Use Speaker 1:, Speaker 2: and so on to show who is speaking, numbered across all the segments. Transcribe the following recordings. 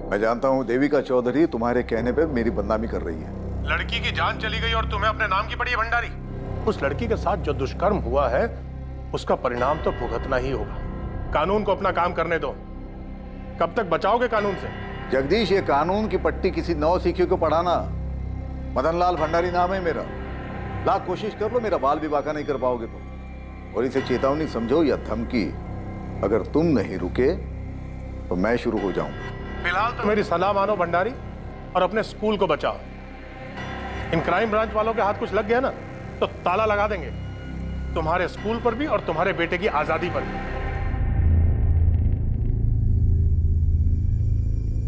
Speaker 1: मैं जानता हूँ देविका चौधरी तुम्हारे कहने पे मेरी बदनामी कर रही है।
Speaker 2: लड़की की जान चली गई और तुम्हें अपने नाम की पड़ी है भंडारी। उस लड़की के साथ जो दुष्कर्म हुआ है उसका परिणाम तो भुगतना ही होगा। कानून को अपना काम करने दो। कब तक बचाओगे कानून से?
Speaker 1: जगदीश, ये कानून की पट्टी किसी नौसिखिए को पढ़ाना। मदनलाल भंडारी नाम है मेरा। लाख कोशिश कर लो, मेरा बाल विवाह नहीं कर पाओगे तुम। और इसे चेतावनी समझो या धमकी। अगर तुम नहीं रुके तो मैं शुरू हो जाऊंगा।
Speaker 2: फिलहाल तो मेरी सलाह मानो भंडारी और अपने स्कूल को बचाओ। इन क्राइम ब्रांच वालों के हाथ कुछ लग गया ना तो ताला लगा देंगे तुम्हारे स्कूल पर भी और तुम्हारे बेटे की आजादी पर भी।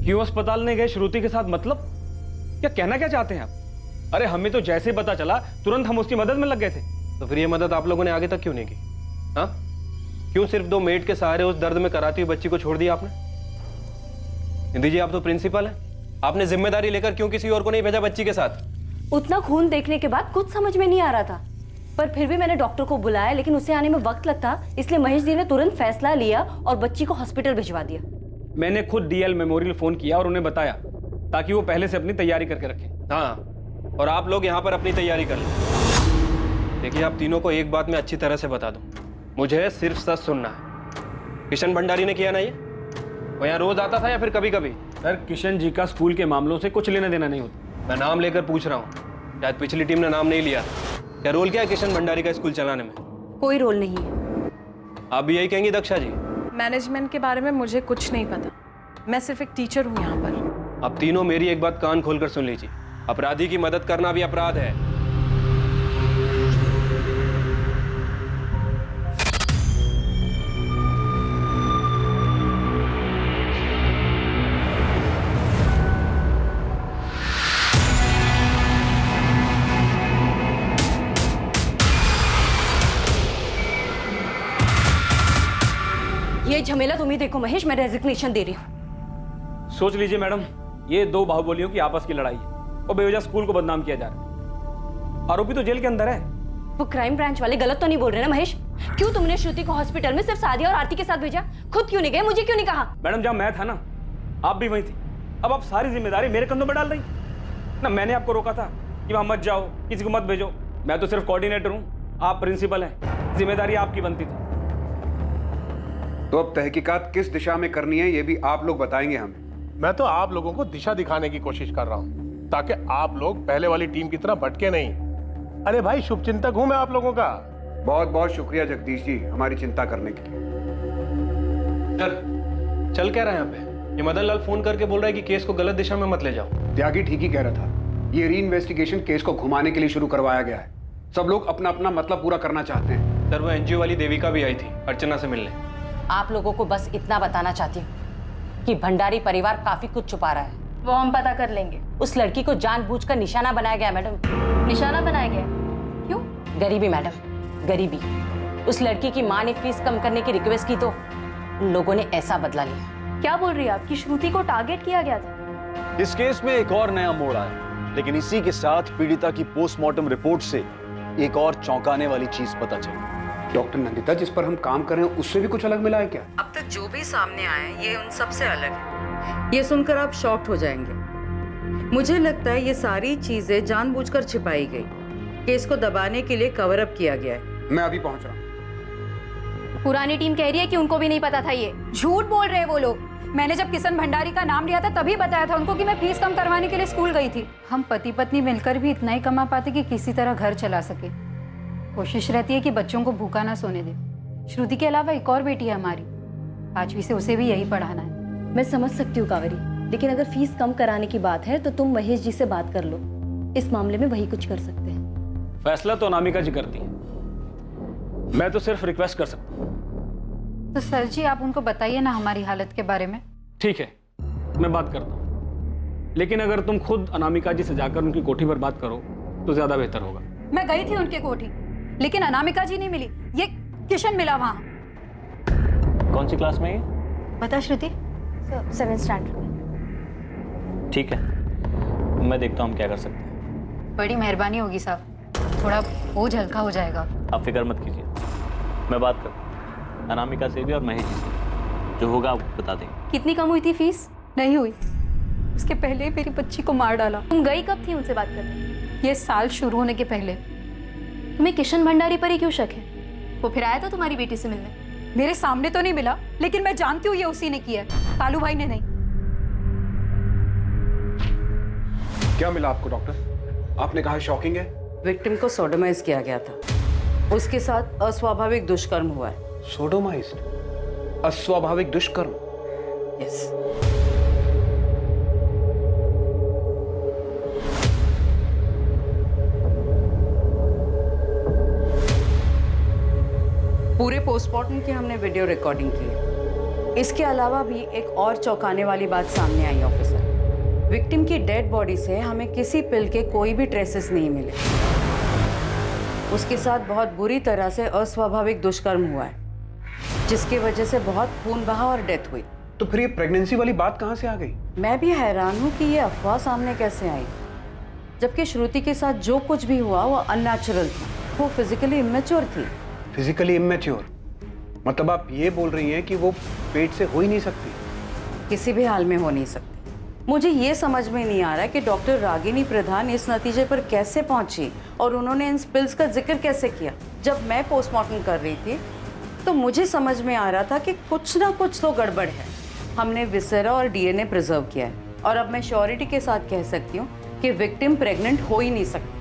Speaker 3: क्यों अस्पताल नहीं गए श्रुति के साथ? मतलब क्या कहना क्या चाहते हैं आप? अरे हमें तो जैसे ही पता चला तुरंत हम उसकी मदद में लग गए थे।
Speaker 4: तो फिर ये मदद आप लोगों ने आगे तक क्यों नहीं की? हाँ, क्यों सिर्फ 2 मेड के सहारे उस दर्द में कराती हुई बच्ची को छोड़ दिया आपने? निधि जी, आप तो प्रिंसिपल हैं, आपने जिम्मेदारी लेकर क्यों किसी और को नहीं भेजा बच्ची के साथ?
Speaker 5: उतना खून देखने के बाद कुछ समझ में नहीं आ रहा था, पर फिर भी मैंने डॉक्टर को बुलाया, लेकिन उसे आने में वक्त लगता, इसलिए महेश जी ने तुरंत फैसला लिया और बच्ची को हॉस्पिटल भिजवा दिया।
Speaker 3: मैंने खुद डीएल मेमोरियल फोन किया और उन्हें बताया ताकि वो पहले से अपनी तैयारी करके रखें।
Speaker 4: हाँ, और आप लोग यहाँ पर अपनी तैयारी कर लें। देखिए, आप तीनों को एक बात मैं अच्छी तरह से बता दूं, मुझे सिर्फ सच सुनना है। किशन भंडारी ने किया ना ये? वो यहाँ रोज आता था या फिर कभी कभी?
Speaker 3: सर, किशन जी का स्कूल के मामलों से कुछ लेना देना नहीं होता।
Speaker 4: मैं नाम लेकर पूछ रहा हूँ, शायद पिछली टीम ने नाम नहीं लिया। क्या रोल क्या है किशन भंडारी का स्कूल चलाने में?
Speaker 5: कोई रोल नहीं है।
Speaker 4: आप भी यही कहेंगी दक्षा जी?
Speaker 6: मैनेजमेंट के बारे में मुझे कुछ नहीं पता, मैं सिर्फ एक टीचर हूँ यहाँ पर।
Speaker 4: आप तीनों मेरी एक बात कान खोलकर सुन लीजिए, अपराधी की मदद करना भी अपराध है।
Speaker 5: ये झमेला तुम ही देखो महेश, मैं रेजिग्नेशन दे रही हूँ।
Speaker 3: सोच लीजिए मैडम, ये 2 बाहुबलियों की आपस की लड़ाई है और बेवजह स्कूल को बदनाम किया जा रहा है। आरोपी तो जेल के अंदर है।
Speaker 5: वो क्राइम ब्रांच वाले गलत तो नहीं बोल रहे ना महेश? क्यों तुमने श्रुति को हॉस्पिटल में सिर्फ सादिया और आरती के साथ भेजा? खुद क्यों नहीं गए? मुझे क्यों नहीं कहा?
Speaker 3: मैडम, जब मैं था ना, आप भी वहीं थी। अब आप सारी जिम्मेदारी मेरे कंधों पर डाल रही ना। मैंने आपको रोका था कि वहां मत जाओ, किसी को मत भेजो। मैं तो सिर्फ कोऑर्डिनेटर हूँ, आप प्रिंसिपल हैं, जिम्मेदारी आपकी बनती थी।
Speaker 7: तो अब तहकीकात किस दिशा में करनी है ये भी आप लोग बताएंगे हमें।
Speaker 2: मैं तो आप लोगों को दिशा दिखाने की कोशिश कर रहा हूँ ताकि आप लोग पहले वाली टीम की तरह भटके नहीं। अरे भाई, शुभचिंतक हूं मैं आप लोगों का।
Speaker 7: बहुत बहुत शुक्रिया जगदीश जी हमारी चिंता करने के लिए।
Speaker 4: सर, चल क्या रहा है यहाँ पे? ये मदन लाल फोन करके बोल रहा है कि केस को गलत दिशा में मत ले जाओ।
Speaker 7: त्यागी ठीक ही कह रहा था, ये री इन्वेस्टिगेशन केस को घुमाने के लिए शुरू करवाया गया है। सब लोग अपना अपना मतलब पूरा करना चाहते हैं।
Speaker 4: सर, वो एनजीओ वाली देविका भी आई थी अर्चना से मिलने।
Speaker 5: आप लोगों को बस इतना बताना चाहती हूँ कि भंडारी परिवार काफी कुछ छुपा रहा है।
Speaker 6: वो हम पता कर लेंगे।
Speaker 5: उस लड़की को जानबूझकर निशाना बनाया गया मैडम।
Speaker 6: निशाना बनाया गया? क्यों?
Speaker 5: गरीबी मैडम, गरीबी। उस लड़की की माँ ने फीस कम करने की रिक्वेस्ट की तो उन लोगों ने ऐसा बदला लिया।
Speaker 6: क्या बोल रही है आप कि श्रुति को टारगेट किया गया था?
Speaker 8: इस केस में एक और नया मोड़ आया, लेकिन इसी के साथ पीड़िता की पोस्टमार्टम रिपोर्ट से एक और चौंकाने वाली चीज पता चली।
Speaker 7: डॉक्टर नंदिता, जिस पर हम काम कर रहे हैं उससे भी कुछ अलग मिला है क्या?
Speaker 9: अब तक जो भी सामने आया है ये उन सब से अलग है। ये सुनकर आप शॉक्ड हो जाएंगे। मुझे लगता है ये सारी चीजें जानबूझकर छिपाई गई, केस को दबाने के लिए कवर अप किया गया है।
Speaker 7: मैं अभी पहुंच रहा हूँ।
Speaker 6: पुरानी टीम कह रही है कि उनको भी नहीं पता था। ये झूठ बोल रहे हैं वो लोग। मैंने जब किशन भंडारी का नाम लिया था तभी बताया था उनको कि मैं फीस कम करवाने के लिए स्कूल गई थी।
Speaker 10: हम पति पत्नी मिलकर भी इतना ही कमा पाते कि किसी तरह घर चला सके। कोशिश रहती है कि बच्चों को भूखा ना सोने दे। श्रुति के अलावा एक और बेटी है हमारी, 5वीं से, उसे भी यही पढ़ाना है।
Speaker 5: मैं समझ सकती हूँ कावेरी, लेकिन अगर फीस कम कराने की बात है तो तुम महेश जी से बात कर लो। इस मामले में वही कुछ कर सकते हैं।
Speaker 3: फैसला तो अनामिका जी करती है, मैं तो सिर्फ रिक्वेस्ट कर सकता हूँ।
Speaker 10: तो सर जी, आप उनको बताइए ना हमारी हालत के बारे में।
Speaker 3: ठीक है, मैं बात करता हूँ, लेकिन अगर तुम खुद अनामिका जी से जाकर उनकी कोठी पर बात करो तो ज्यादा बेहतर होगा।
Speaker 10: मैं गई थी उनके कोठी, लेकिन अनामिका जी नहीं मिली, ये किशन मिला वहां।
Speaker 8: कौन सी क्लास में है?
Speaker 10: बता श्रुति।
Speaker 5: 7th स्टैंडर्ड में।
Speaker 8: ठीक है, मैं देखता हूँ हम क्या कर सकते हैं।
Speaker 10: बड़ी मेहरबानी होगी साहब, थोड़ा बोझ हल्का हो जाएगा।
Speaker 8: आप फिक्र मत कीजिए, मैं बात करता हूँ अनामिका से भी और महेश जी से, जो होगा आपको बता देंगे।
Speaker 5: कितनी कम हुई थी फीस?
Speaker 10: नहीं हुई, उसके पहले ही मेरी बच्ची को मार डाला।
Speaker 5: तुम गई कब थी उनसे बात करने?
Speaker 10: ये साल शुरू होने के पहले।
Speaker 5: तुम्हें किशन भंडारी पर ही क्यों शक है? वो फिर आया था तुम्हारी बेटी से मिलने?
Speaker 10: मेरे सामने तो नहीं मिला, लेकिन मैं जानती हूँ ये उसी ने किया है, कालू भाई ने नहीं।
Speaker 7: क्या मिला आपको डॉक्टर? आपने कहा शॉकिंग है।
Speaker 9: विक्टिम को सोडोमाइज किया गया था, उसके साथ अस्वाभाविक दुष्कर्म हुआ है।
Speaker 7: सोडोमाइज्ड, अस्वाभाविक दुष्कर्म।
Speaker 9: यस। पूरे पोस्टमार्टम की हमने वीडियो रिकॉर्डिंग की है। इसके अलावा भी एक और चौंकाने वाली बात सामने आई ऑफिसर। विक्टिम की डेड बॉडी से हमें किसी पिल के कोई भी ट्रेसेस नहीं मिले। उसके साथ बहुत बुरी तरह से अस्वाभाविक दुष्कर्म हुआ है, जिसकी वजह से बहुत खून बहा और डेथ हुई।
Speaker 7: तो फिर ये प्रेगनेंसी वाली बात कहाँ से आ गई?
Speaker 9: मैं भी हैरान हूँ कि ये अफवाह सामने कैसे आई, जबकि श्रुति के साथ जो कुछ भी हुआ वो अननेचुरल था। वो फिजिकली इमेच्योर थी।
Speaker 7: फिजिकली इमेच्योर मतलब आप ये बोल रही हैं कि वो पेट से हो ही नहीं सकती?
Speaker 9: किसी भी हाल में हो नहीं सकती। मुझे ये समझ में नहीं आ रहा कि डॉक्टर रागिनी प्रधान इस नतीजे पर कैसे पहुंची और उन्होंने इन पिल्स का जिक्र कैसे किया। जब मैं पोस्टमार्टम कर रही थी तो मुझे समझ में आ रहा था कि कुछ ना कुछ तो गड़बड़ है। हमने विसेरा और डीएनए प्रिजर्व किया है और अब मैं श्योरिटी के साथ कह सकती हूँ कि विक्टिम प्रेग्नेंट हो ही नहीं सकती।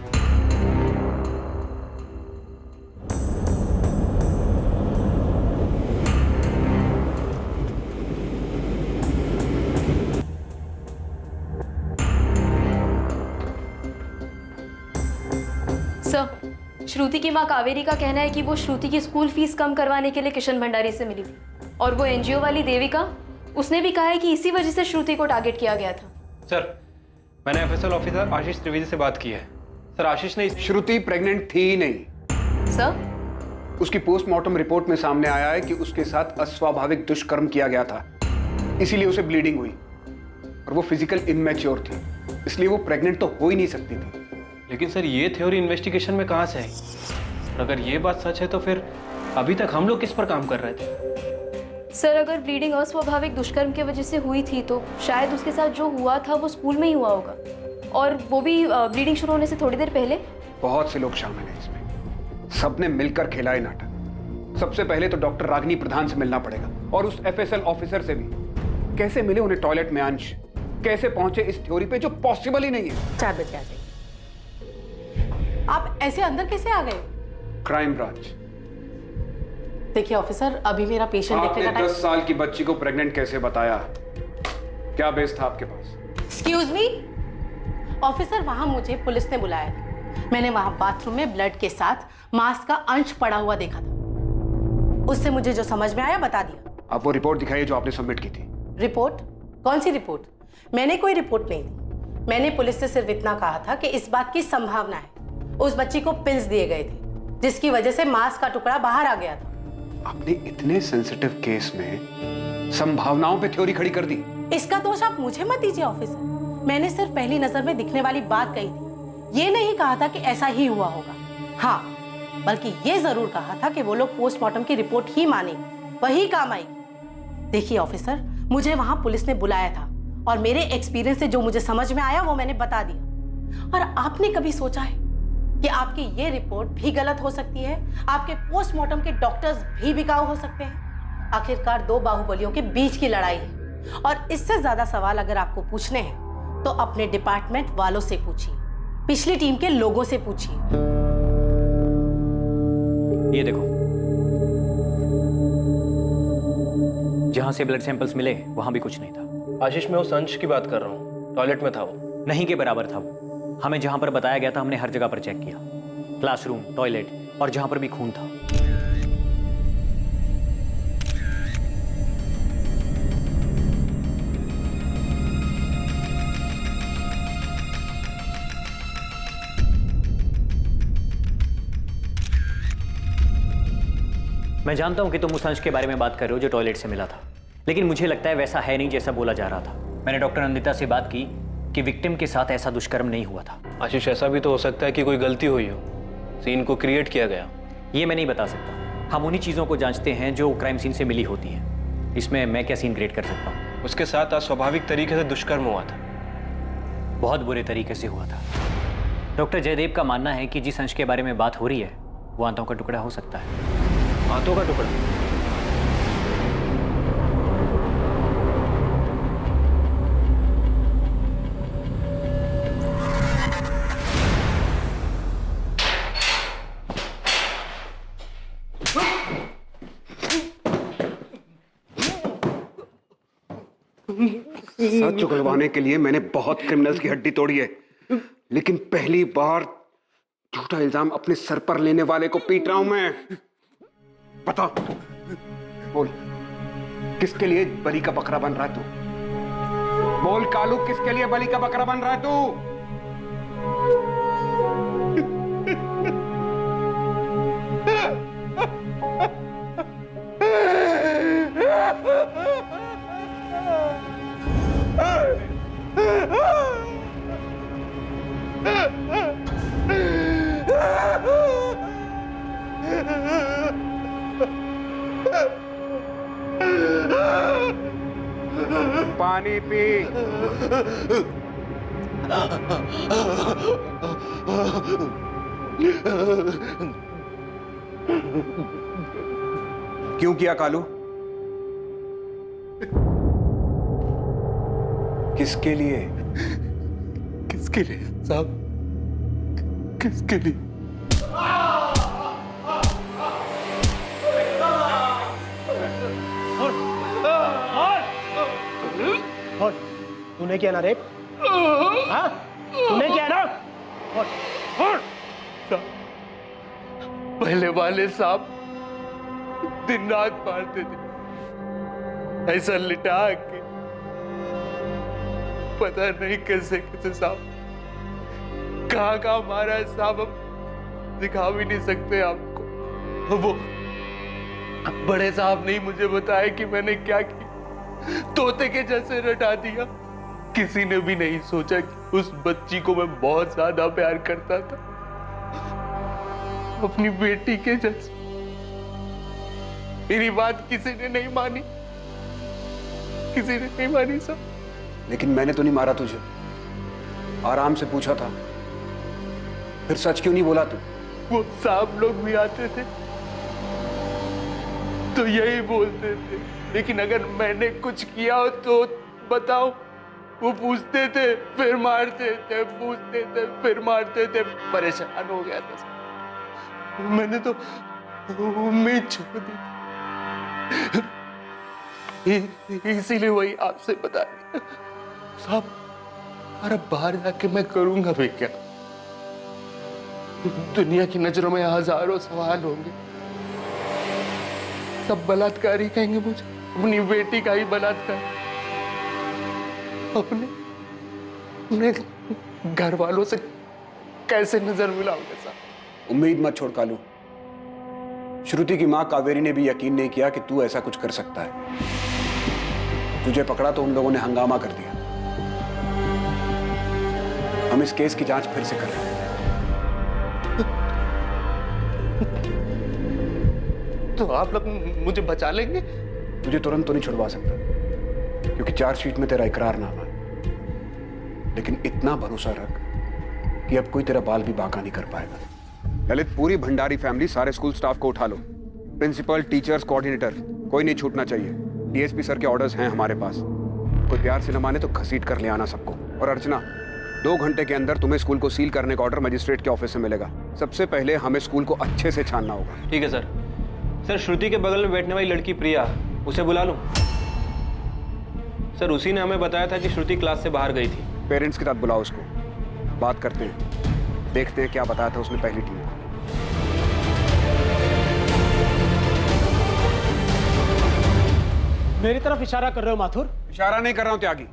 Speaker 5: सर, श्रुति की मां कावेरी का कहना है कि वो श्रुति की स्कूल फीस कम करवाने के लिए किशन भंडारी से मिली थी और वो एनजीओ वाली देविका, उसने भी कहा है कि इसी वजह से श्रुति को टारगेट किया गया था।
Speaker 4: सर, मैंने एफएसएल ऑफिसर आशीष त्रिवेदी से बात की है। सर, आशीष ने
Speaker 7: श्रुति प्रेग्नेंट थी ही नहीं।
Speaker 5: सर,
Speaker 7: उसकी पोस्टमार्टम रिपोर्ट में सामने आया है कि उसके साथ अस्वाभाविक दुष्कर्म किया गया था, इसीलिए उसे ब्लीडिंग हुई और वो फिजिकल इमेच्योर थी, इसलिए वो प्रेग्नेंट तो हो ही नहीं सकती थी।
Speaker 4: लेकिन सर, ये थ्योरी इन्वेस्टिगेशन में कहाँ से आई? और अगर ये बात सच है तो फिर अभी तक हम लोग किस पर काम कर रहे थे?
Speaker 5: सर, अगर ब्लीडिंग अस्वाभाविक दुष्कर्म की वजह से हुई थी तो शायद उसके साथ जो हुआ था वो स्कूल में ही हुआ होगा, और वो भी ब्लीडिंग शुरू होने से थोड़ी देर पहले।
Speaker 7: बहुत से लोग शामिल हैं इसमें, सबने मिलकर खेला है नाटक। सबसे पहले तो डॉक्टर रागिनी प्रधान से मिलना पड़ेगा और उस एफएसएल ऑफिसर से भी। कैसे मिले उन्हें टॉयलेट में अंश? कैसे पहुंचे इस थ्योरी पे जो पॉसिबल ही नहीं है?
Speaker 11: 4 बजे आ जाइए। आप ऐसे अंदर कैसे आ गए?
Speaker 7: Crime branch.
Speaker 11: देखिए ऑफिसर, अभी मेरा पेशेंट देखने का
Speaker 7: आपने 10 साल की बच्ची को प्रेग्नेंट कैसे बताया? क्या बेस था आपके पास?
Speaker 11: एक्सक्यूज मी ऑफिसर, वहां मुझे पुलिस ने बुलाया था। मैंने वहां बाथरूम में ब्लड के साथ मांस का अंश पड़ा हुआ देखा था। उससे मुझे जो समझ में आया बता दिया।
Speaker 7: आप वो रिपोर्ट दिखाइए जो आपने सबमिट की थी।
Speaker 11: रिपोर्ट? कौन सी रिपोर्ट? मैंने कोई रिपोर्ट नहीं दी। मैंने पुलिस से सिर्फ इतना कहा था कि इस बात की संभावना है उस बच्ची को पिल्स दिए गए थे, जिसकी वजह से मांस का टुकड़ा बाहर आ गया था।
Speaker 7: आपने इतने सेंसिटिव केस में संभावनाओं पे थ्योरी खड़ी कर दी।
Speaker 11: इसका दोष आप मुझे मत दीजिए ऑफिसर। मैंने सिर्फ पहली नजर में दिखने वाली बात कही थी, ये नहीं कहा था कि ऐसा ही हुआ होगा। हाँ, बल्कि ये जरूर कहा था कि वो लोग पोस्टमार्टम की रिपोर्ट ही मानेंगे, वही काम आएगी। देखिए ऑफिसर, मुझे वहां पुलिस ने बुलाया था और मेरे एक्सपीरियंस से जो मुझे समझ में आया वो मैंने बता दिया। और आपने कभी सोचा है कि आपकी ये रिपोर्ट भी गलत हो सकती है? आपके पोस्टमार्टम के डॉक्टर्स भी बिकाऊ हो सकते हैं। आखिरकार 2 बाहुबलियों के बीच की लड़ाई है, और इससे ज्यादा सवाल अगर आपको पूछने हैं तो अपने डिपार्टमेंट वालों से पूछिए, पिछली टीम के लोगों से पूछिए।
Speaker 12: ये देखो, जहां से ब्लड सैंपल्स मिले वहां भी कुछ नहीं था।
Speaker 4: आशीष, मैं उस अंश की बात कर रहा हूँ, टॉयलेट में था वो।
Speaker 12: नहीं के बराबर था वो। हमें जहां पर बताया गया था हमने हर जगह पर चेक किया, क्लासरूम, टॉयलेट और जहां पर भी खून था। मैं जानता हूं कि तुम उस अंश के बारे में बात कर रहे हो जो टॉयलेट से मिला था, लेकिन मुझे लगता है वैसा है नहीं जैसा बोला जा रहा था। मैंने डॉक्टर नंदिता से बात की कि विक्टिम के साथ ऐसा दुष्कर्म नहीं हुआ था।
Speaker 4: आशीष, ऐसा भी तो हो सकता है कि कोई गलती हुई हो, सीन को क्रिएट किया गया।
Speaker 12: ये मैं नहीं बता सकता। हम उन्हीं चीज़ों को जांचते हैं जो क्राइम सीन से मिली होती हैं। इसमें मैं क्या सीन क्रिएट कर सकता हूँ?
Speaker 4: उसके साथ अस्वाभाविक तरीके से दुष्कर्म हुआ था,
Speaker 12: बहुत बुरे तरीके से हुआ था। डॉक्टर जयदेव का मानना है कि जिस अंश के बारे में बात हो रही है वो आंतों का टुकड़ा हो सकता है।
Speaker 4: आंतों का टुकड़ा?
Speaker 7: सच उगलवाने के लिए मैंने बहुत क्रिमिनल्स की हड्डी तोड़ी है, लेकिन पहली बार झूठा इल्जाम अपने सर पर लेने वाले को पीट रहा हूं मैं। बता, बोल, किसके लिए बलि का बकरा बन रहा है तू? बोल कालू, किसके लिए बलि का बकरा बन रहा है तू? पानी पी। क्यों किया कालू? किसके लिए?
Speaker 2: किसके लिए साहब? किसके लिए?
Speaker 13: तूने किया ना रेप? हाँ? तूने किया ना?
Speaker 2: पहले वाले साहब दिन रात मारते थे, ऐसा लिटा के, पता नहीं कैसे कैसे साहब कहाँ मारा है साहब, हम दिखा भी नहीं सकते आपको। वो बड़े साहब ने मुझे बताया कि मैंने क्या किया, तोते के जैसे रटा दिया। किसी ने भी नहीं सोचा कि उस बच्ची को मैं बहुत ज्यादा प्यार करता था, अपनी बेटी के जैसे। मेरी बात किसी ने नहीं मानी, किसी ने नहीं मानी सब।
Speaker 7: लेकिन मैंने तो नहीं मारा तुझे, आराम से पूछा था, फिर सच क्यों नहीं बोला तू?
Speaker 2: वो साहब लोग भी आते थे तो यही बोलते थे, लेकिन अगर मैंने कुछ किया हो तो बताओ। वो पूछते थे फिर मारते थे, पूछते थे फिर मारते थे। परेशान हो गया था, मैंने तो उम्मीद छोड़ दी, इसीलिए वही आपसे बता दिया साहब। अरे बाहर जाके मैं करूंगा भी क्या? दुनिया की नजरों में हजारों सवाल होंगे, सब बलात्कारी कहेंगे मुझे, अपनी बेटी का ही बलात्कार, अपने घर वालों से कैसे नजर मिलाओगे साहब?
Speaker 7: उम्मीद मत छोड़ कालू। श्रुति की मां कावेरी ने भी यकीन नहीं किया कि तू ऐसा कुछ कर सकता है। तुझे पकड़ा तो उन लोगों ने हंगामा कर दिया। हम इस केस की जांच फिर से कर रहे हैं।
Speaker 2: तो आप लोग मुझे बचा लेंगे?
Speaker 7: तुझे तुरंत तो नहीं छुड़वा सकता, क्योंकि चार्जशीट में तेरा इकरारनामा है। लेकिन इतना भरोसा रख कि अब कोई तेरा बाल भी बांका नहीं कर पाएगा। ललित, पूरी भंडारी फैमिली, सारे स्कूल स्टाफ को उठा लो। प्रिंसिपल, टीचर्स, कोऑर्डिनेटर, कोई नहीं छूटना चाहिए। डीएसपी सर के ऑर्डर्स हैं हमारे पास। कोई प्यार से न माने तो घसीट कर ले आना सबको। और अर्चना, 2 घंटे के अंदर तुम्हें स्कूल को सील करने का ऑर्डर मजिस्ट्रेट के ऑफिस से मिलेगा। सबसे पहले हमें स्कूल को अच्छे से छानना होगा।
Speaker 4: ठीक है सर। सर, श्रुति के बगल में बैठने वाली लड़की प्रिया, उसे बुला लूं? सर, उसी ने हमें बताया था कि श्रुति क्लास से बाहर गई थी।
Speaker 7: पेरेंट्स के साथ बुलाओ उसको, बात करते हैं, देखते हैं क्या बताया था उसने पहली टीम को।
Speaker 13: मेरी तरफ इशारा कर रहे हो माथुर?
Speaker 7: इशारा नहीं कर रहा हूं त्यागी,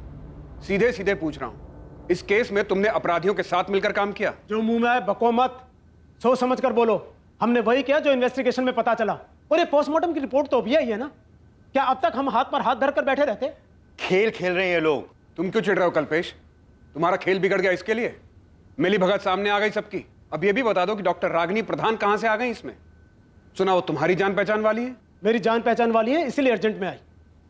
Speaker 7: सीधे सीधे पूछ रहा हूं। इस केस में तुमने अपराधियों के साथ मिलकर काम किया?
Speaker 13: जो मुंह में आए बको मत, सोच समझ कर बोलो। हमने वही किया जो इन्वेस्टिगेशन में पता चला। और ये पोस्टमार्टम की रिपोर्ट तो अभी आई है ना? क्या अब तक हम हाथ पर हाथ धरकर बैठे रहते?
Speaker 8: खेल खेल रहे हैं ये लोग।
Speaker 7: तुम क्यों चिढ़ रहे हो कल्पेश? तुम्हारा खेल बिगड़ गया इसके लिए? मिली भगत सामने आ गई सबकी। अब ये भी बता दो कि डॉक्टर रागिनी प्रधान कहां से आ गई इसमें? सुना वो तुम्हारी जान पहचान वाली है?
Speaker 13: मेरी जान पहचान वाली है, इसीलिए अर्जेंट में आई,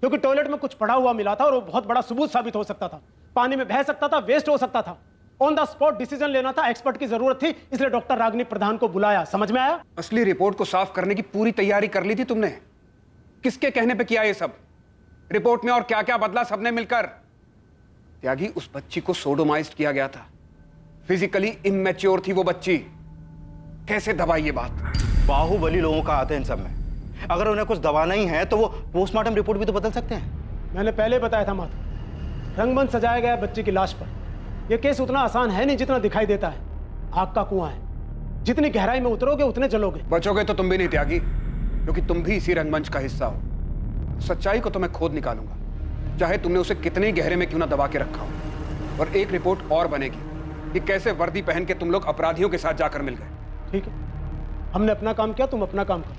Speaker 13: क्योंकि टॉयलेट में कुछ पड़ा हुआ मिला था और वो बहुत बड़ा सबूत साबित हो सकता था। पानी में बह सकता था, वेस्ट हो सकता था। ऑन द स्पॉट डिसीजन लेना था, एक्सपर्ट की जरूरत थी, इसलिए डॉक्टर रागिनी प्रधान को बुलाया। समझ में आया?
Speaker 7: असली रिपोर्ट को साफ करने की पूरी तैयारी कर ली थी तुमने। किसके कहने पे किया ये सब? रिपोर्ट में और क्या क्या बदला सबने मिलकर? त्यागी, उस बच्ची को सोडोमाइज्ड किया गया था। फिजिकली इमैच्योर थी वो बच्ची। कैसे दबाई ये बात?
Speaker 14: बाहुबली लोगों का आते हैं इन सब में। अगर उन्हें कुछ दबाना ही है तो वो पोस्टमार्टम रिपोर्ट भी तो बदल सकते हैं।
Speaker 13: मैंने पहले बताया था माता, रंगमंच सजाया गया बच्ची की लाश पर। यह केस उतना आसान है नहीं जितना दिखाई देता है। आग का कुआं है, जितनी गहराई में उतरोगे उतने जलोगे।
Speaker 7: बचोगे तो तुम भी नहीं त्यागी, क्योंकि तुम भी इसी रंगमंच का हिस्सा हो। सच्चाई को तो मैं खोद निकालूंगा, चाहे तुमने उसे कितने गहरे में क्यों ना दबा के रखा हो। और एक रिपोर्ट और बनेगी कि कैसे वर्दी पहन के तुम लोग अपराधियों के साथ जाकर मिल गए।
Speaker 13: ठीक है, हमने अपना काम किया, तुम अपना काम करो।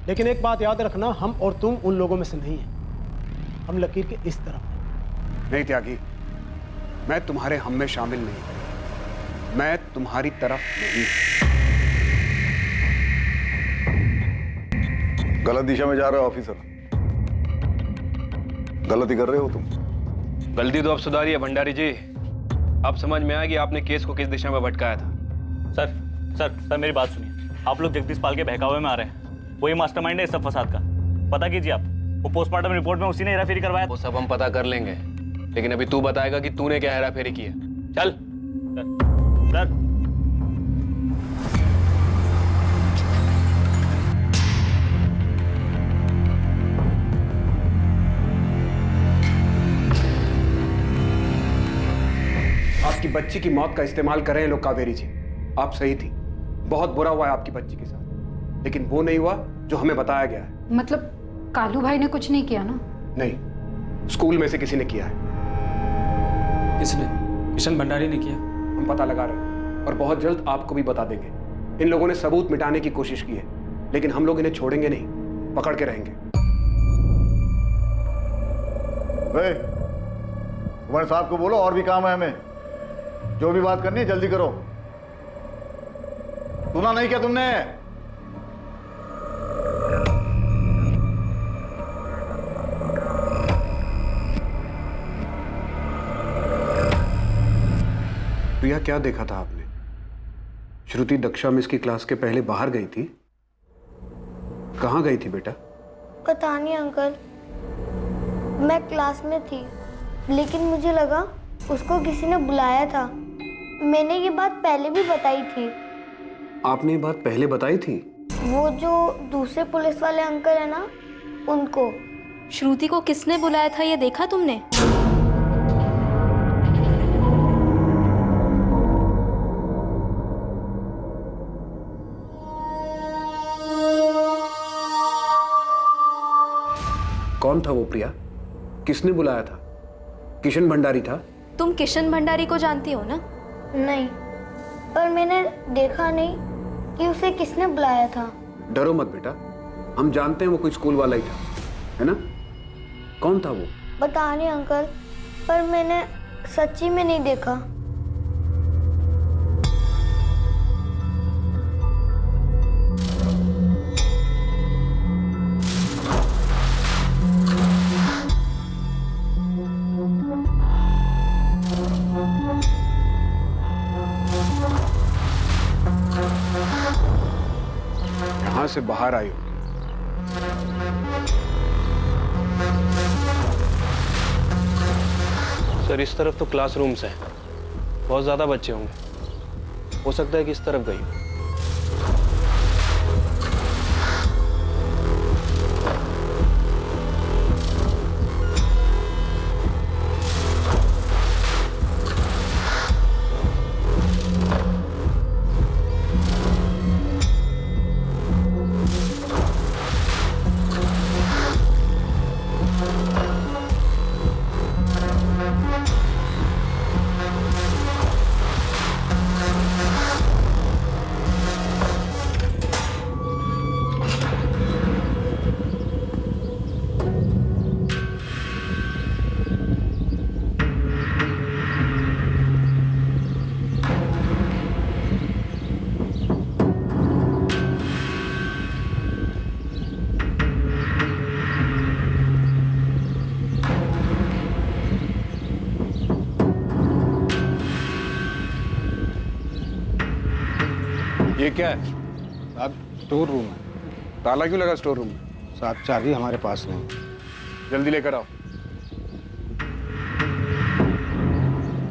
Speaker 13: लेकिन एक बात याद रखना, हम और तुम उन लोगों में से नहीं हैं। हम लकीर के इस तरफ हैं।
Speaker 7: नहीं त्यागी, मैं तुम्हारे हम में शामिल नहीं, मैं तुम्हारी तरफ नहीं।
Speaker 1: गलत दिशा में जा रहे हो ऑफिसर, गलती कर रहे हो तुम।
Speaker 4: गलती तो अब सुधारिए भंडारी जी। अब समझ में आया कि आपने केस को किस दिशा में भटकाया था।
Speaker 12: सर सर सर मेरी बात सुनिए। आप लोग जगदीश पाल के बहकावे में आ रहे हैं। वही मास्टरमाइंड है इस सब फसाद का। पता कीजिए आप, वो पोस्टमार्टम रिपोर्ट में उसी ने हेराफेरी करवाया।
Speaker 4: वो सब हम पता कर लेंगे, लेकिन अभी तू बताएगा कि तूने क्या हेराफेरी की है। चल
Speaker 12: सर
Speaker 7: आपकी बच्ची की मौत का इस्तेमाल कर रहे हैं लोग कावेरी जी। आप सही थी, बहुत बुरा हुआ है आपकी बच्ची के साथ, लेकिन वो नहीं हुआ जो हमें बताया गया है।
Speaker 10: मतलब कालू भाई ने कुछ नहीं किया ना?
Speaker 7: नहीं, स्कूल में से किसी ने किया है।
Speaker 3: किसने? किशन भंडारी ने किया।
Speaker 7: हम पता लगा रहे हैं और बहुत जल्द आपको भी बता देंगे। इन लोगों ने सबूत मिटाने की कोशिश की है, लेकिन हम लोग इन्हें छोड़ेंगे नहीं, पकड़ के रहेंगे।
Speaker 1: कुमार साहब को बोलो और भी काम है हमें। जो भी बात करनी है जल्दी करो। सुना नहीं क्या तुमने?
Speaker 7: प्रिया, क्या देखा था आपने? श्रुति दक्षा मिस की क्लास के पहले बाहर गई थी। कहाँ गई थी बेटा?
Speaker 15: पता नहीं अंकल, मैं क्लास में थी, लेकिन मुझे लगा उसको किसी ने बुलाया था। मैंने ये बात पहले भी बताई थी।
Speaker 7: आपने ये बात पहले बताई थी?
Speaker 15: वो जो दूसरे पुलिस वाले अंकल है ना, उनको।
Speaker 5: श्रुति को किसने बुलाया था ये देखा तुमने?
Speaker 7: कौन था वो प्रिया? किसने बुलाया था? किशन भंडारी था?
Speaker 5: तुम किशन भंडारी को जानती हो ना?
Speaker 15: नहीं, पर मैंने देखा नहीं कि उसे किसने बुलाया था।
Speaker 7: डरो मत बेटा, हम जानते हैं वो कोई स्कूल वाला ही था, है ना? कौन था वो?
Speaker 15: पता नहीं अंकल, पर मैंने सच्ची में नहीं देखा।
Speaker 7: यहाँ से बाहर आई हो।
Speaker 4: सर इस तरफ तो क्लासरूम्स हैं, बहुत ज्यादा बच्चे होंगे, हो सकता है कि इस तरफ गई हो।
Speaker 7: ये क्या है?
Speaker 16: साहब स्टोर रूम है।
Speaker 7: ताला क्यों लगा स्टोर रूम में?
Speaker 16: साहब चाबी हमारे पास नहीं।
Speaker 7: जल्दी लेकर आओ।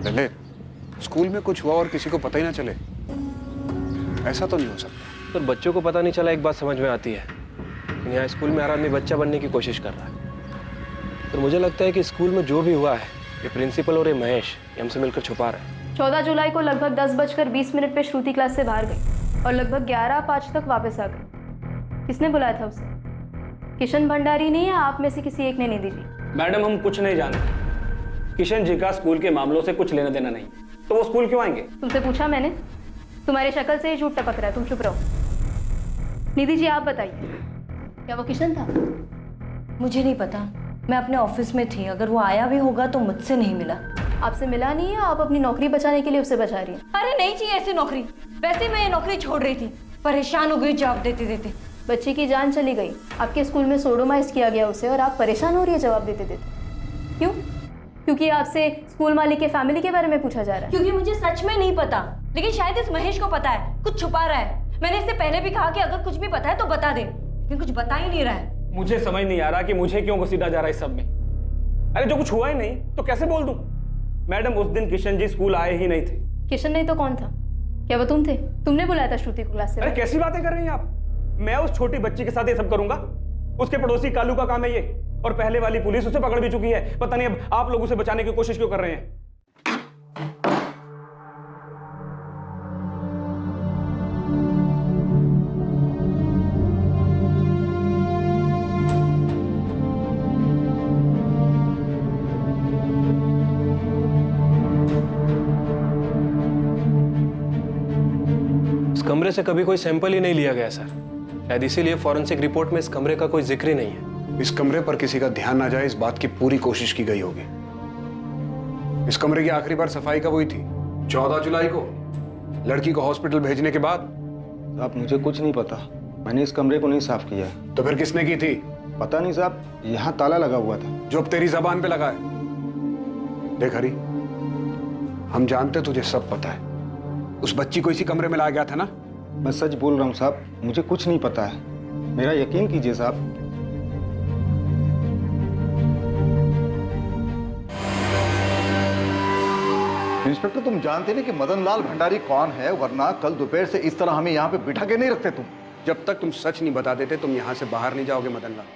Speaker 7: पहले स्कूल में कुछ हुआ और किसी को पता ही ना चले, ऐसा तो नहीं हो सकता।
Speaker 4: तो बच्चों को पता नहीं चला, एक बात समझ में आती है, लेकिन यहाँ स्कूल में हर आदमी बच्चा बनने की कोशिश कर रहा है। तो मुझे लगता है कि स्कूल में जो भी हुआ है, ये प्रिंसिपल और ये महेश ये हमसे मिलकर छुपा रहे हैं।
Speaker 5: 14 जुलाई को लगभग 10:20 पे श्रुति क्लास से बाहर गई और लगभग 11:05 तक वापस आ गई। किसने बुलाया था उसे? किशन भंडारी ने या आप में से किसी एक ने? निधि जी।
Speaker 3: मैडम हम कुछ नहीं जानते, किशन जी का स्कूल के मामलों से कुछ लेना देना नहीं, तो वो स्कूल क्यों आएंगे?
Speaker 5: तुमसे पूछा मैंने, तुम्हारी शक्ल से ही झूठ टपक रहा है, तुम चुप रहो। निधि जी आप बताइए, क्या वो किशन था?
Speaker 17: मुझे नहीं पता, मैं अपने ऑफिस में थी, अगर वो आया भी होगा तो मुझसे नहीं मिला।
Speaker 5: आपसे मिला नहीं है? आप अपनी नौकरी बचाने के लिए उसे बचा रही हैं?
Speaker 17: अरे नहीं चाहिए ऐसी नौकरी, वैसे मैं ये नौकरी छोड़ रही थी, परेशान हो गई जवाब देते देते।
Speaker 5: बच्ची की जान चली गई, आपके स्कूल में सोडोमाइज किया गया उसे और आप परेशान हो रही है जवाब देते देते। क्यों? क्योंकि आपसे स्कूल मालिक के फैमिली के बारे में पूछा जा रहा है।
Speaker 17: क्योंकि मुझे सच में नहीं पता, लेकिन शायद इस महेश को पता है, कुछ छुपा रहा है। मैंने इससे पहले भी कहा कि अगर कुछ भी पता है तो बता दे, लेकिन कुछ बता ही नहीं रहा है।
Speaker 3: मुझे समझ नहीं आ रहा कि मुझे क्यों घसीटा जा रहा है इस सब में। अरे जो कुछ हुआ ही नहीं तो कैसे बोल दूं? मैडम उस दिन किशन जी स्कूल आए ही नहीं थे।
Speaker 5: किशन नहीं तो कौन था? क्या वो तुम थे? तुमने बुलाया था श्रुति को क्लास से?
Speaker 3: अरे कैसी बातें कर रही हैं आप? मैं उस छोटी बच्ची के साथ ये सब करूंगा? उसके पड़ोसी कालू का काम है ये, और पहले वाली पुलिस उसे पकड़ भी चुकी है। पता नहीं अब आप लोग उसे बचाने की कोशिश क्यों कर रहे हैं?
Speaker 4: इस कमरे से कभी कोई सैंपल ही नहीं लिया गया सर, शायद इसीलिए फॉरेंसिक रिपोर्ट में इस कमरे का कोई जिक्र ही नहीं है।
Speaker 7: इस कमरे पर किसी का ध्यान ना जाए, इस बात की पूरी कोशिश की गई होगी। इस कमरे की आखिरी बार सफाई कब हुई थी? 14 जुलाई को, लड़की को हॉस्पिटल भेजने के बाद।
Speaker 16: साहब मुझे कुछ नहीं पता, मैंने इस कमरे को नहीं साफ किया है।
Speaker 7: तो फिर किसने की थी?
Speaker 16: पता नहीं साहब, यहाँ ताला लगा हुआ था।
Speaker 7: जो अब तेरी जबान पे लगा है। देख हरी, हम जानते तुझे सब पता है। उस बच्ची को इसी कमरे में लाया गया था ना?
Speaker 16: मैं सच बोल रहा हूँ साहब, मुझे कुछ नहीं पता है, मेरा यकीन कीजिए साहब।
Speaker 1: इंस्पेक्टर तुम जानते नहीं कि मदन लाल भंडारी कौन है, वरना कल दोपहर से इस तरह हमें यहाँ पे बिठा के नहीं रखते तुम।
Speaker 7: जब तक तुम सच नहीं बता देते तुम यहाँ से बाहर नहीं जाओगे मदन लाल।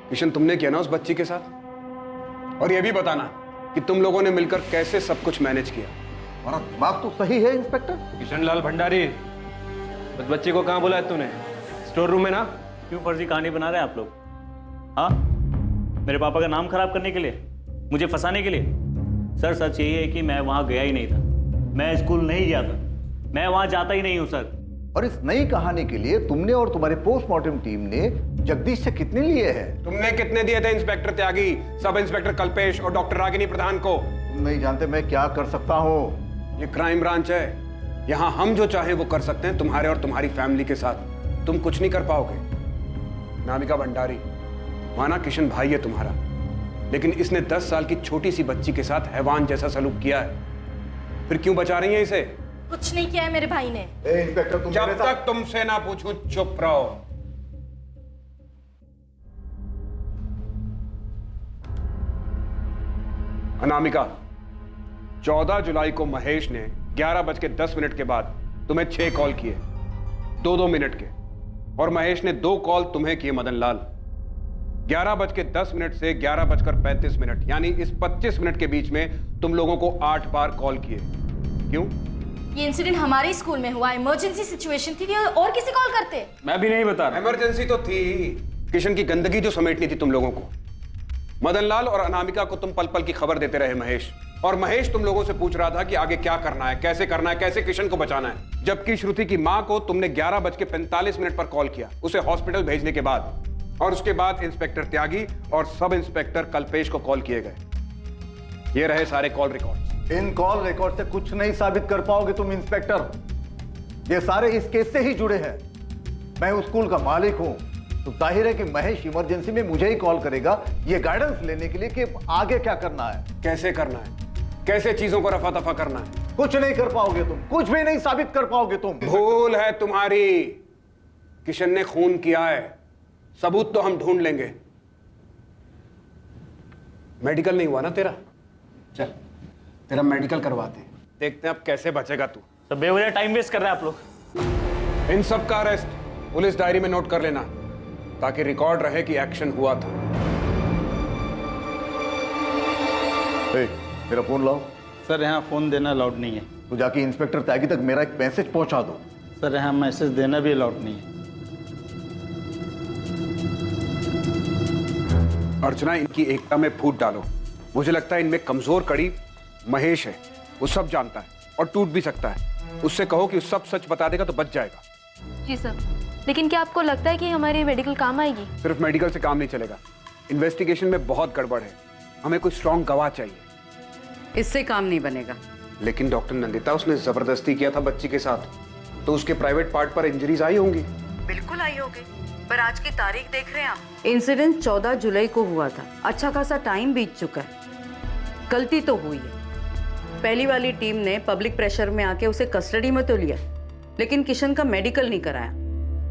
Speaker 7: किशन तुमने किया ना उस बच्ची के साथ, और ये भी बताना कि तुम लोगों ने मिलकर कैसे सब कुछ मैनेज किया।
Speaker 1: हमारा दिमाग तो सही है इंस्पेक्टर।
Speaker 4: किशन लाल भंडारी, उस बच्ची को कहाँ बुलाया तूने? स्टोर रूम में ना?
Speaker 12: क्यों फर्जी कहानी बना रहे हैं आप लोग? हाँ, मेरे पापा का नाम खराब करने के लिए, मुझे फंसाने के लिए? सर सच यही है कि मैं वहां गया ही नहीं था, मैं स्कूल नहीं गया था, मैं वहां जाता ही नहीं हूं सर।
Speaker 1: और इस नई कहानी के लिए तुमने और तुम्हारे पोस्टमार्टम टीम ने जगदीश से कितने लिए हैं?
Speaker 7: तुमने कितने दिए थे इंस्पेक्टर त्यागी, सब इंस्पेक्टर कल्पेश और डॉक्टर रागिनी प्रधान को?
Speaker 1: तुम नहीं जानते मैं क्या कर सकता हूँ।
Speaker 7: ये क्राइम ब्रांच है, यहाँ हम जो चाहें वो कर सकते हैं तुम्हारे और तुम्हारी फैमिली के साथ। तुम कुछ नहीं कर पाओगे। नामिका भंडारी, माना किशन भाई है तुम्हारा, लेकिन इसने 10 साल की छोटी सी बच्ची के साथ हैवान जैसा सलूक किया है। फिर क्यों बचा रही है इसे?
Speaker 17: कुछ नहीं किया है मेरे भाई ने।
Speaker 1: इंस्पेक्टर तुम
Speaker 7: जब तक तुमसे ना पूछूं चुप रहो। अनामिका, 14 जुलाई को महेश ने 11:10 के बाद तुम्हें 6 कॉल किए, 2-2 मिनट के, और महेश ने 2 कॉल तुम्हें किए मदन लाल। 11:10 से 11:35, यानी इस 25 मिनट के बीच में तुम लोगों को 8 बार कॉल किए। क्यों?
Speaker 17: ये इंसिडेंट हमारे स्कूल में हुआ, इमरजेंसी सिचुएशन थी, और किसी कॉल करते?
Speaker 3: मैं भी नहीं बता रहा।
Speaker 7: इमरजेंसी तो थी, किशन की गंदगी जो समेटनी थी तुम लोगों को। मदन लाल और अनामिका को तुम पल पल की खबर देते रहे महेश, और महेश तुम लोगों से पूछ रहा था कि आगे क्या करना है, कैसे करना है, कैसे किशन को बचाना है। जबकि श्रुति की मां को तुमने 11:45 पर कॉल किया, उसे हॉस्पिटल भेजने के बाद, और उसके बाद इंस्पेक्टर त्यागी और सब इंस्पेक्टर कल्पेश को कॉल किए गए। ये रहे सारे कॉल रिकॉर्ड्स।
Speaker 1: इन कॉल रिकॉर्ड से कुछ नहीं साबित कर पाओगे तुम इंस्पेक्टर, ये सारे इस केस से ही जुड़े हैं। मैं उस स्कूल का मालिक हूं, तो जाहिर है कि महेश इमरजेंसी में मुझे ही कॉल करेगा ये गाइडेंस लेने के लिए कि आगे क्या करना है।
Speaker 7: कैसे करना है, कैसे चीजों को रफा दफा करना है।
Speaker 1: कुछ नहीं कर पाओगे तुम, कुछ भी नहीं साबित कर पाओगे तुम।
Speaker 7: भूल है तुम्हारी। किशन ने खून किया है, सबूत तो हम ढूंढ लेंगे। मेडिकल नहीं हुआ ना तेरा? चल तेरा मेडिकल करवाते हैं, देखते हैं अब कैसे बचेगा तू।
Speaker 12: तो बेवजह टाइम वेस्ट कर रहे हैं आप लोग।
Speaker 7: इन सब का अरेस्ट पुलिस डायरी में नोट कर लेना, ताकि रिकॉर्ड रहे कि एक्शन हुआ था।
Speaker 1: मेरा फोन लाओ।
Speaker 12: सर यहाँ फोन देना अलाउड नहीं है।
Speaker 1: तो जाके इंस्पेक्टर त्यागी तक मेरा एक मैसेज पहुंचा दो।
Speaker 12: सर यहाँ मैसेज देना भी अलाउड नहीं है।
Speaker 7: अर्चना, इनकी एकता में फूट डालो। मुझे लगता है इनमें कमजोर कड़ी महेश है, वो सब जानता है और टूट भी सकता है। उससे कहो कि सब सच बता देगा तो बच जाएगा।
Speaker 5: जी सर, लेकिन क्या आपको लगता है कि हमारी मेडिकल काम आएगी?
Speaker 7: सिर्फ मेडिकल से काम नहीं चलेगा, इन्वेस्टिगेशन में बहुत गड़बड़ है। हमें कोई स्ट्रॉन्ग गवाह चाहिए।
Speaker 9: इससे काम नहीं बनेगा।
Speaker 7: लेकिन डॉक्टर नंदिता, उसने जबरदस्ती किया था बच्ची के साथ, तो उसके प्राइवेट पार्ट पर इंजरीज आई होंगी।
Speaker 9: बिल्कुल आई होगी, पर आज की तारीख देख रहे हैं आप। इंसिडेंट 14 जुलाई को हुआ था, अच्छा खासा टाइम बीत चुका है। गलती तो हुई है। पहली वाली टीम ने पब्लिक प्रेशर में आके उसे कस्टडी में तो लिया, लेकिन किशन का मेडिकल नहीं कराया,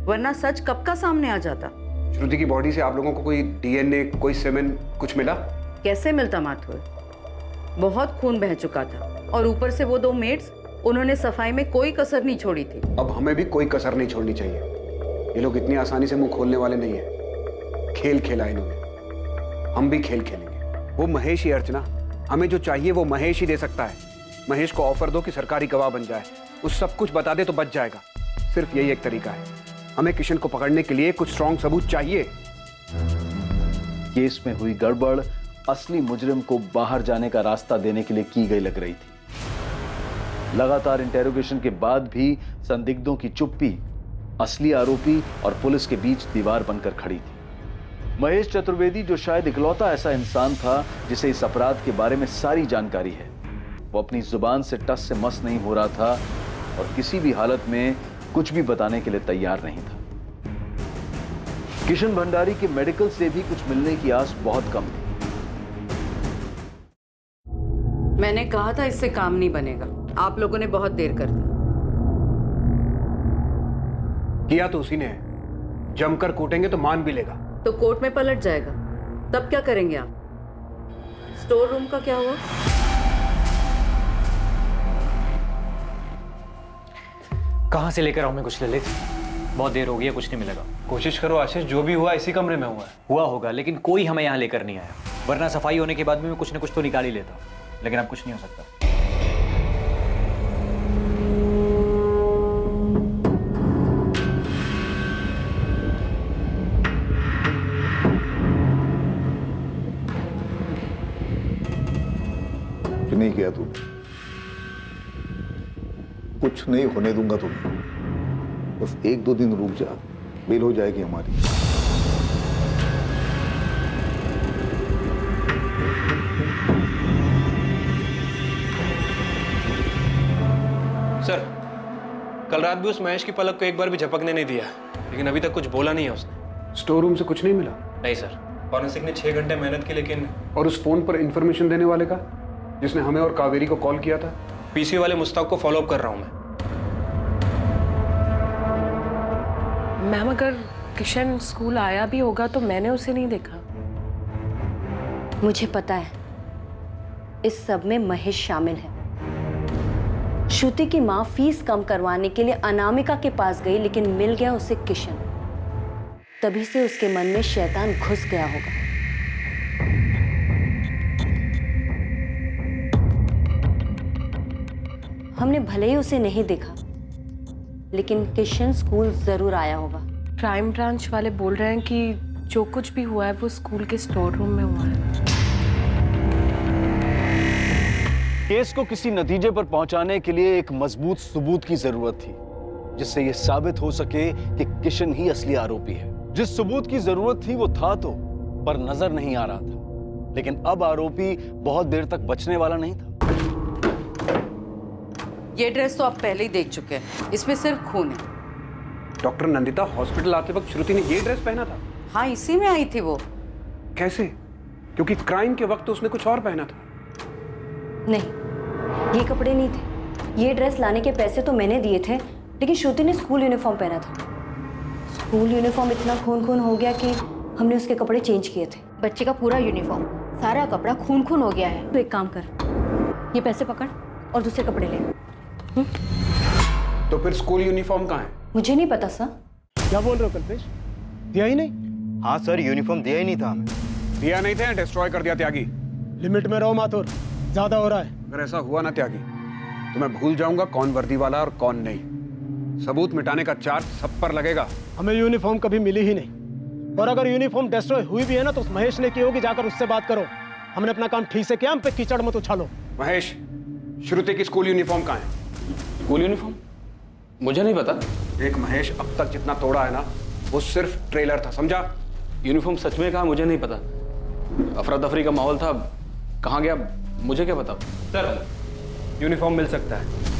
Speaker 9: वरना सच कब का सामने आ जाता।
Speaker 7: श्रुति की बॉडी से आप लोगों को कोई डीएनए, कोई सेमेन कुछ मिला?
Speaker 9: कैसे मिलता माथुर, बहुत खून बह चुका था, और ऊपर से वो 2 मेड्स, उन्होंने सफाई में कोई कसर नहीं छोड़ी थी।
Speaker 7: अब हमें भी कोई कसर नहीं छोड़नी चाहिए। ये लोग इतनी आसानी से मुंह खोलने वाले नहीं है। खेल खेला इन्होंने, हम भी खेल खेलेंगे। वो महेश ही, अर्चना, हमें जो चाहिए वो महेश ही दे सकता है। महेश को ऑफर दो कि सरकारी गवाह बन जाए, उस सब कुछ बता दे तो बच जाएगा। सिर्फ यही एक तरीका है। हमें किशन को पकड़ने के लिए कुछ स्ट्रॉन्ग सबूत चाहिए।
Speaker 8: केस में हुई गड़बड़ असली मुजरिम को बाहर जाने का रास्ता देने के लिए की गई लग रही थी। लगातार इंटेरोगेशन के बाद भी संदिग्धों की चुप्पी असली आरोपी और पुलिस के बीच दीवार बनकर खड़ी थी। महेश चतुर्वेदी, जो शायद इकलौता ऐसा इंसान था जिसे इस अपराध के बारे में सारी जानकारी है, वो अपनी जुबान से टस से मस नहीं हो रहा था और किसी भी हालत में कुछ भी बताने के लिए तैयार नहीं था। किशन भंडारी के मेडिकल से भी कुछ मिलने की आस बहुत कम थी।
Speaker 9: मैंने कहा था इससे काम नहीं बनेगा, आप लोगों ने बहुत देर कर दी।
Speaker 7: किया तो उसी ने है, जमकर कूटेंगे तो मान भी लेगा।
Speaker 9: तो कोर्ट में पलट जाएगा, तब क्या करेंगे आप? स्टोर रूम का क्या हुआ?
Speaker 4: कहाँ से लेकर आऊं मैं कुछ ललित? बहुत देर हो गई है, कुछ नहीं मिलेगा। कोशिश करो आशीष, जो भी हुआ इसी कमरे में हुआ है।
Speaker 18: हुआ होगा, लेकिन कोई हमें यहाँ लेकर नहीं आया, वरना सफाई होने के बाद भी मैं कुछ न कुछ तो निकाल ही लेता। लेकिन अब कुछ नहीं हो सकता।
Speaker 1: नहीं किया तू, कुछ नहीं होने दूंगा तुम्हें। बस 1-2 दिन रुक जा, बेल हो जाएगी हमारी।
Speaker 4: सर, कल रात भी उस महेश की पलक को एक बार भी झपकने नहीं दिया, लेकिन अभी तक कुछ बोला नहीं है उसने।
Speaker 7: स्टोर रूम से कुछ नहीं मिला?
Speaker 4: नहीं सर, फॉरेंसिक ने 6 घंटे मेहनत की, लेकिन। और
Speaker 7: उस फोन पर इंफॉर्मेशन देने वाले का, जिसने हमें और कावेरी को कॉल किया था?
Speaker 4: पीसी वाले मुस्ताक को फॉलो अप कर रहा हूं मैं।
Speaker 19: मैम, अगर किशन स्कूल आया भी होगा तो मैंने उसे नहीं देखा।
Speaker 17: मुझे पता है, इस सब में महेश शामिल है। श्रुति की माँ फीस कम करवाने के लिए अनामिका के पास गई, लेकिन मिल गया उसे किशन। तभी से उसके मन में शैतान घुस गया होगा। हमने भले ही उसे नहीं देखा, लेकिन किशन स्कूल जरूर आया होगा।
Speaker 19: क्राइम ब्रांच वाले बोल रहे हैं कि जो कुछ भी हुआ है वो स्कूल के स्टोर रूम में हुआ है।
Speaker 8: केस को किसी नतीजे पर पहुंचाने के लिए एक मजबूत सबूत की जरूरत थी, जिससे यह साबित हो सके कि किशन ही असली आरोपी है। जिस सबूत की जरूरत थी वो था तो, पर नजर नहीं आ रहा था। लेकिन अब आरोपी बहुत देर तक बचने वाला नहीं था।
Speaker 9: ये ड्रेस तो आप पहले ही देख चुके हैं, इसमें सिर्फ खून है।
Speaker 7: डॉक्टर नंदिता, हॉस्पिटल आते वक्त श्रुति ने ये ड्रेस पहना था?
Speaker 9: हाँ, इसी में आई थी वो।
Speaker 7: कैसे? क्योंकि क्राइम के वक्त तो उसने कुछ और पहना था।
Speaker 17: नहीं, ये कपड़े नहीं थे। ये ड्रेस लाने के पैसे तो मैंने दिए थे, लेकिन श्रुति ने स्कूल यूनिफॉर्म पहना था। स्कूल यूनिफॉर्म इतना खून खून हो गया कि हमने उसके कपड़े चेंज किए थे।
Speaker 6: बच्चे का पूरा यूनिफॉर्म, सारा कपड़ा खून खून हो गया है।
Speaker 17: तो एक काम कर, ये पैसे पकड़ और दूसरे कपड़े ले।
Speaker 7: तो फिर स्कूल यूनिफॉर्म कहाँ है?
Speaker 17: मुझे नहीं पता सर।
Speaker 13: क्या बोल रहे हो कल्पेश? दिया ही नहीं?
Speaker 14: हाँ सर, यूनिफॉर्म दिया ही नहीं था हमें।
Speaker 7: दिया नहीं था, डिस्ट्रॉय कर दिया त्यागी।
Speaker 13: लिमिट में रहो माथुर, ज्यादा हो रहा है।
Speaker 7: अगर ऐसा हुआ ना त्यागी, तो मैं भूल जाऊंगा कौन वर्दी वाला और कौन नहीं। सबूत मिटाने का चार्ज सब पर लगेगा।
Speaker 13: हमें यूनिफॉर्म कभी मिली ही नहीं, और अगर यूनिफॉर्म डिस्ट्रॉय हुई भी है ना तो उस महेश ने की होगी, जाकर उससे बात करो। हमने अपना काम ठीक से किया, हम पे कीचड़ मत उछालो।
Speaker 7: महेश, श्रुति की स्कूल यूनिफॉर्म कहाँ है?
Speaker 4: स्कूल यूनिफॉर्म मुझे नहीं पता।
Speaker 7: देख महेश, अब तक जितना तोड़ा है ना वो सिर्फ ट्रेलर था, समझा?
Speaker 4: यूनिफॉर्म सच में कहा मुझे नहीं पता। अफरा तफरी का माहौल था, कहाँ गया मुझे क्या पता। सर, यूनिफॉर्म मिल सकता है।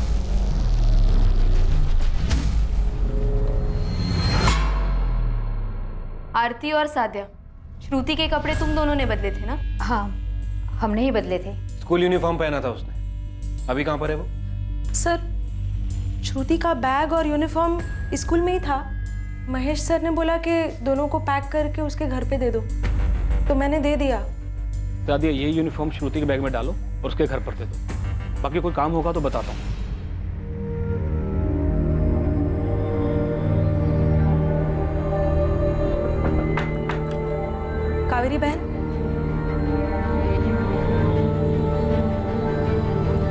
Speaker 5: आरती और साध्या, श्रुति के कपड़े तुम दोनों ने बदले थे ना?
Speaker 6: हाँ, हमने ही बदले थे।
Speaker 4: स्कूल यूनिफॉर्म पहना था उसने। अभी कहाँ पर है वो?
Speaker 19: सर, श्रुति का बैग और यूनिफॉर्म स्कूल में ही था। महेश सर ने बोला कि दोनों को पैक करके उसके घर पे दे दो, तो मैंने दे दिया।
Speaker 4: दादी, ये यूनिफॉर्म श्रुति के बैग में डालो और उसके घर पर दे दो। बाकी कोई काम होगा तो बताता हूँ।
Speaker 19: कावेरी बहन,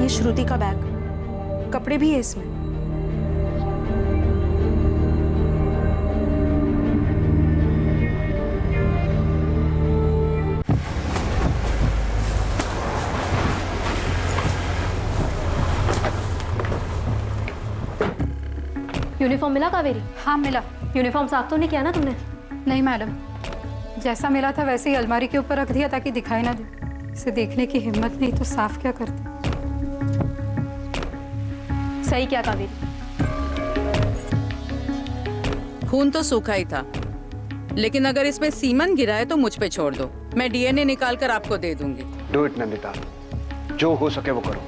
Speaker 19: ये श्रुति का बैग, कपड़े भी है इसमें।
Speaker 5: यूनिफॉर्म मिला कावेरी?
Speaker 6: हाँ मिला।
Speaker 5: यूनिफॉर्म साफ तो नहीं किया ना तुमने?
Speaker 6: नहीं मैडम, जैसा मिला था वैसे ही अलमारी के ऊपर रख दिया ताकि दिखाई ना दे। इसे देखने की हिम्मत नहीं तो साफ क्या करते।
Speaker 5: सही क्या कावेरी?
Speaker 9: खून तो सूखा ही था, लेकिन अगर इसमें सीमन गिरा है तो मुझ पे छोड़ दो, मैं डीएनए निकाल कर आपको दे दूंगी।
Speaker 7: डू इट नंदिता, जो हो सके वो करो।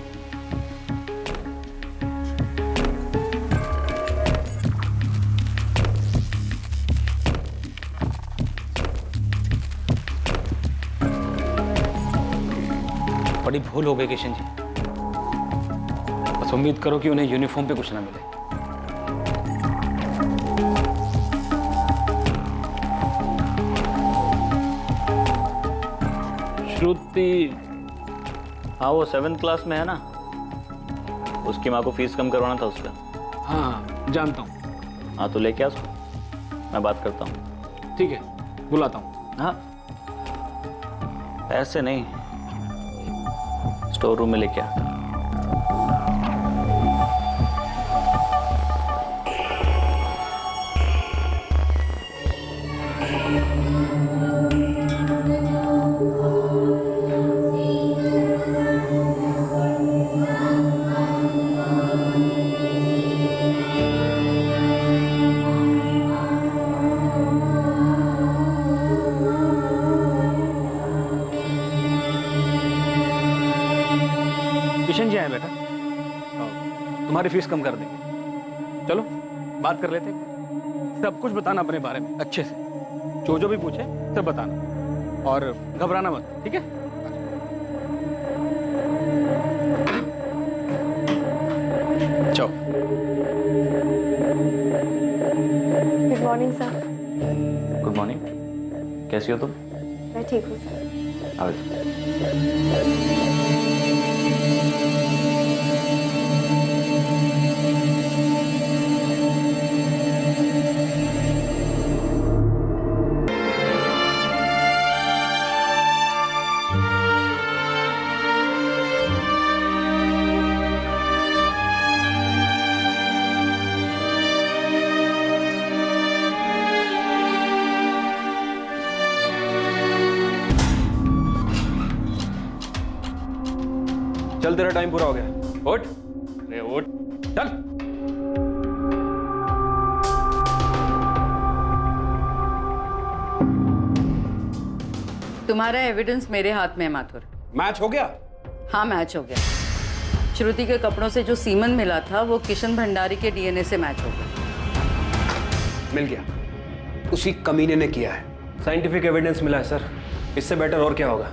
Speaker 4: बड़ी भूल हो गई किशन जी। बस उम्मीद करो कि उन्हें यूनिफॉर्म पे कुछ ना मिले।
Speaker 12: श्रुति, हाँ वो 7th क्लास में है ना, उसकी माँ को फीस कम करवाना था उसका।
Speaker 4: हाँ जानता हूँ।
Speaker 12: हाँ तो लेके आ उसको, मैं बात करता हूँ।
Speaker 4: ठीक है, बुलाता हूँ।
Speaker 12: हाँ ऐसे नहीं, स्टोर रूम में लेके आ।
Speaker 4: किशन जी आए बेटा, तुम्हारी फीस कम कर देंगे। चलो बात कर लेते हैं। सब कुछ बताना अपने बारे में अच्छे से, जो भी पूछे सब बताना और घबराना मत, ठीक है? चलो।
Speaker 19: Good morning sir.
Speaker 12: Good morning, कैसी हो तुम?
Speaker 19: मैं ठीक हूँ सर।
Speaker 12: आओ।
Speaker 4: चल, तेरा टाइम पूरा हो गया। उठ, अरे उठ, चल।
Speaker 9: तुम्हारा एविडेंस मेरे हाथ में है माथुर।
Speaker 7: मैच हो गया?
Speaker 9: हाँ मैच हो गया। श्रुति के कपड़ों से जो सीमन मिला था वो किशन भंडारी के डीएनए से मैच हो गया।
Speaker 7: मिल गया, उसी कमीने ने किया है।
Speaker 4: साइंटिफिक एविडेंस मिला है सर, इससे बेटर और क्या होगा।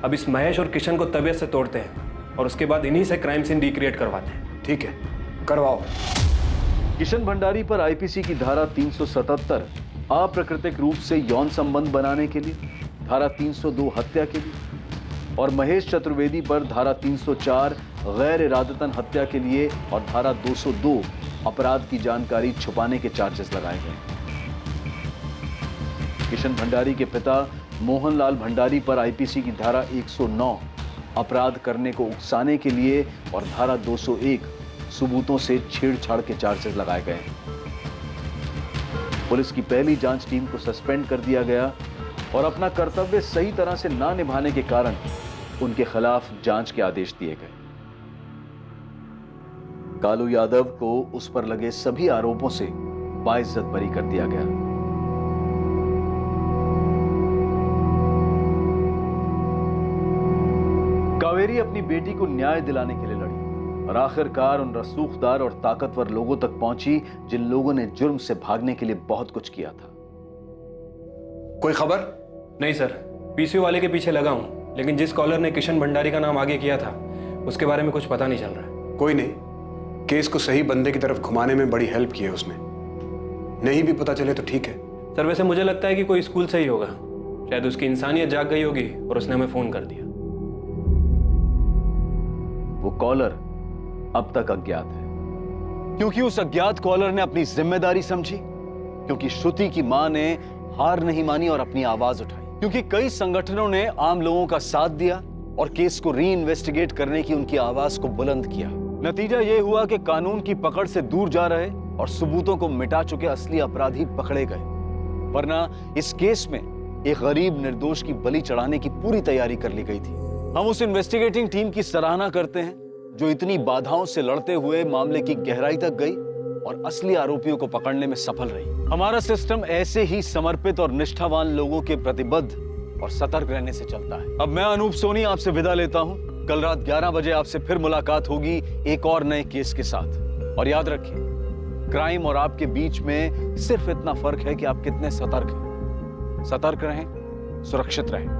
Speaker 4: अब इस महेश और किशन को तबीयत से तोड़ते हैं और उसके बाद इन्हीं से क्राइम सीन रिक्रिएट करवाते हैं।
Speaker 7: ठीक है, करवाओ।
Speaker 8: किशन भंडारी पर आईपीसी की धारा 377 अप्राकृतिक रूप से यौन संबंध बनाने के लिए, धारा 302 हत्या के लिए और महेश चतुर्वेदी पर धारा 304 गैर इरादतन हत्या के लिए और धारा 202 अपराध की जानकारी छुपाने के चार्जेस लगाए गए। किशन भंडारी के पिता मोहनलाल भंडारी पर आईपीसी की धारा 109 अपराध करने को उकसाने के लिए और धारा 201 सबूतों से छेड़छाड़ के चार्जेस लगाए गए। पुलिस की पहली जांच टीम को सस्पेंड कर दिया गया और अपना कर्तव्य सही तरह से ना निभाने के कारण उनके खिलाफ जांच के आदेश दिए गए। कालू यादव को उस पर लगे सभी आरोपों से बाइज्जत बरी कर दिया गया। कावेरी अपनी बेटी को न्याय दिलाने के लिए लड़ी और आखिरकार उन रसूखदार और ताकतवर लोगों तक पहुंची जिन लोगों ने जुर्म से भागने के लिए बहुत कुछ किया था।
Speaker 7: कोई खबर?
Speaker 4: नहीं सर, पीसीओ वाले के पीछे लगा हूं, लेकिन जिस कॉलर ने किशन भंडारी का नाम आगे किया था उसके बारे में कुछ पता नहीं चल रहा है।
Speaker 7: कोई नहीं, केस को सही बंदे की तरफ घुमाने में बड़ी हेल्प की है उसने। नहीं भी पता चले तो ठीक है।
Speaker 4: सर वैसे मुझे लगता है कि कोई स्कूल से ही होगा, शायद उसकी इंसानियत जाग गई होगी और उसने हमें फोन कर दिया।
Speaker 8: वो कॉलर अब तक अज्ञात है, क्योंकि उस अज्ञात कॉलर ने अपनी जिम्मेदारी समझी, क्योंकि श्रुति की मां ने हार नहीं मानी और अपनी आवाज उठाई, क्योंकि कई संगठनों ने आम लोगों का साथ दिया और केस को री इन्वेस्टिगेट करने की उनकी आवाज को बुलंद किया। नतीजा यह हुआ कि कानून की पकड़ से दूर जा रहे और सबूतों को मिटा चुके असली अपराधी पकड़े गए, वरना इस केस में एक गरीब निर्दोष की बलि चढ़ाने की पूरी तैयारी कर ली गई थी। हम उस इन्वेस्टिगेटिंग टीम की सराहना करते हैं जो इतनी बाधाओं से लड़ते हुए मामले की गहराई तक गई और असली आरोपियों को पकड़ने में सफल रही। हमारा सिस्टम ऐसे ही समर्पित और निष्ठावान लोगों के प्रतिबद्ध और सतर्क रहने से चलता है। अब मैं अनूप सोनी आपसे विदा लेता हूं। कल रात 11 बजे आपसे फिर मुलाकात होगी एक और नए केस के साथ। और याद रखिए, क्राइम और आपके बीच में सिर्फ इतना फर्क है कि आप कितने सतर्क हैं। सतर्क रहें, सुरक्षित रहें।